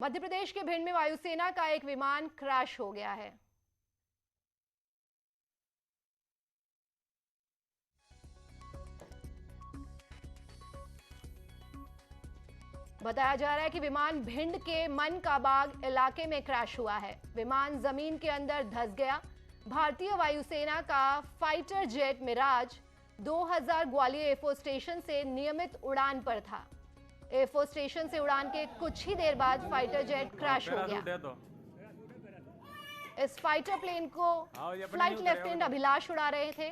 मध्य प्रदेश के भिंड में वायुसेना का एक विमान क्रैश हो गया है। बताया जा रहा है कि विमान भिंड के मन का बाग इलाके में क्रैश हुआ है। विमान जमीन के अंदर धंस गया। भारतीय वायुसेना का fighter jet Mirage 2000 Gwalior air force station से नियमित उड़ान पर था। एयरफोर्स स्टेशन से उड़ान के कुछ ही देर बाद फाइटर जेट क्रैश हो गया। इस फाइटर प्लेन को फ्लाइट लेफ्टिनेंट अभिलाष उड़ा रहे थे।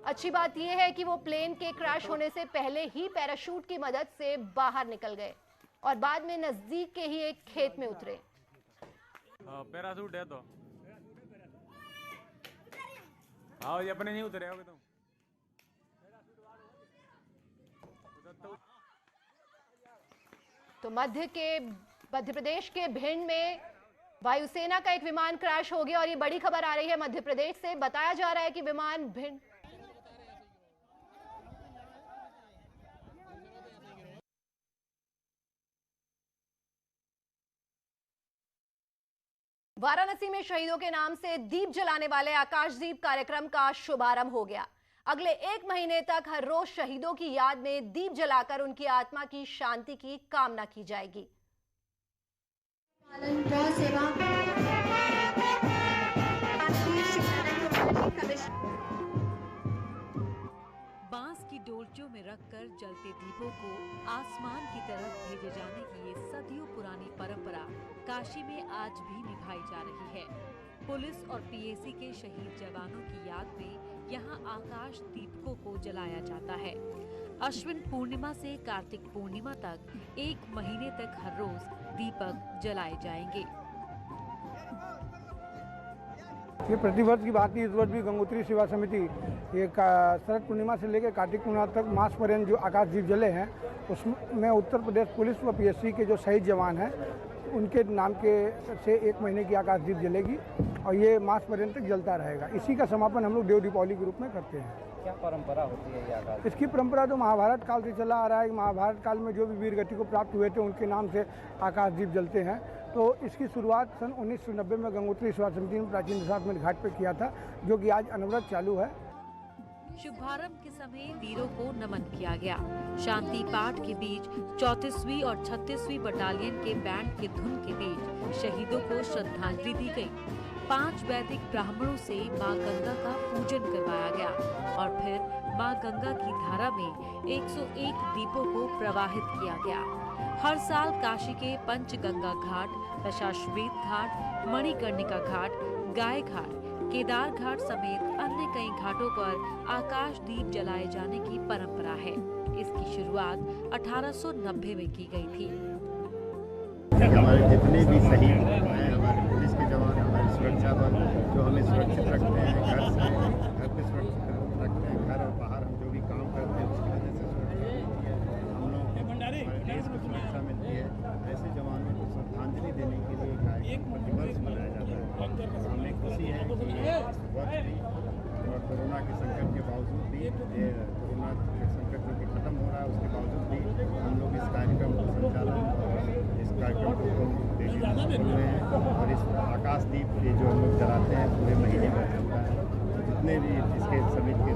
अच्छी बात यह है कि वो प्लेन के क्रैश होने से पहले ही पैराशूट की मदद से बाहर निकल गए और बाद में नजदीक के ही एक खेत में उतरे। पैराशूट है तो आओ, ये अपने नहीं उतरे होगे तुम। तो मध्य प्रदेश के भिंड में वायुसेना का एक विमान क्रैश हो गया और ये बड़ी खबर आ रही है मध्य प्रदेश से। बताया जा रहा है कि विमान भिंड वाराणसी में शहीदों के नाम से दीप जलाने वाले आकाशदीप कार्यक्रम का शुभारंभ हो गया। अगले 1 महीने तक हर रोज शहीदों की याद में दीप जलाकर उनकी आत्मा की शांति की कामना की जाएगी। बांस की डोलचियों में रखकर जलते दीपों को आसमान की तरफ भेजे जाने की ये सदियों पुरानी परंपरा काशी में आज भी निभाई जा रही है। पुलिस और पीएसी के शहीद जवानों की याद में यहाँ आकाश दीपकों को जलाया जाता है। अश्विन पूर्णिमा से कार्तिक पूर्णिमा तक 1 महीने तक हर रोज दीपक जलाए जाएंगे। ये प्रतिवर्ष की बात थी। इस वर्ष भी गंगोत्री सेवा समिति ये शरद पूर्णिमा से लेकर कार्तिक पूर्णिमा तक मास पर्यंत जो आकाश दीप जले हैं उसमें उत्तर प्रदेश पुलिस व पीएससी के जो शहीद जवान हैं उनके नाम के से 1 महीने की आकाश दीप जलेगी और ये मास पर्यंत तक जलता रहेगा। इसी का समापन हम लोग देव दीपावली के रूप में करते हैं। क्या परंपरा होती है ये आकाश? इसकी परंपरा तो महाभारत काल से चला आ रहा है। महाभारत काल में जो भी वीर गति को प्राप्त हुए थे उनके नाम से आकाश दीप जलते हैं। तो इसकी शुरुआत सन 1990 में गंगोत्री सेवा समिति ने प्राचीन दशाश्वमेध घाट पर किया था, जो कि आज अनवरत चालू है। शुभारंभ के समय वीरों को नमन किया गया। शांति पाठ के बीच 34वीं और 36वीं बटालियन के बैंड के धुन के बीच शहीदों को श्रद्धांजलि दी गई। 5 वैदिक ब्राह्मणों से मां गंगा का पूजन करवाया गया और फिर मां गंगा की धारा में 101 दीपों को प्रवाहित किया गया। हर साल काशी के पंचगंगा घाट, दशाश्वमेध घाट, मणिकर्णिका घाट, गाय घाट, केदार घाट समेत अन्य कई घाटों पर आकाश दीप जलाए जाने की परंपरा है। इसकी शुरुआत 1890 में की गई थी। हमारे जितने भी शहीद हैं, हमारे पुलिस के जवान, हमारी सुरक्षा बल जो हमें सुरक्षित रखते हैं, घर पे सुरक्षित रखते हैं, घर और बाहर हम जो भी काम करते हैं उसकी वजह से सुरक्षा हम लोग हमारे देश को सुरक्षा मिलती है। ऐसे जवानों को श्रद्धांजलि देने के लिए कार्यक्रम प्रतिवर्ष मनाया जाता है। हमें खुशी है कि वर्ष भी और कोरोना के संकट के बावजूद भी, कोरोना के संकट जो कि खत्म हो रहा है उसके बावजूद भी हम लोग इस कार्यक्रम को संचालन और इस कार्यक्रम को देखने कर रहे हैं। और इस आकाश दीप ये जो हम लोग जलाते हैं पूरे महीने भर चलता है। जितने भी इसके समिति के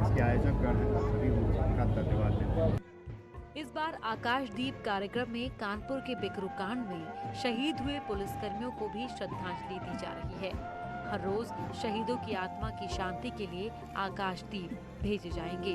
इसके आयोजकगण हैं सभी उनका धन्यवाद देते हैं। इस बार आकाश दीप कार्यक्रम में कानपुर के बिकरू कांड में शहीद हुए पुलिसकर्मियों को भी श्रद्धांजलि दी जा रही है। हर रोज शहीदों की आत्मा की शांति के लिए आकाश दीप भेजे जाएंगे।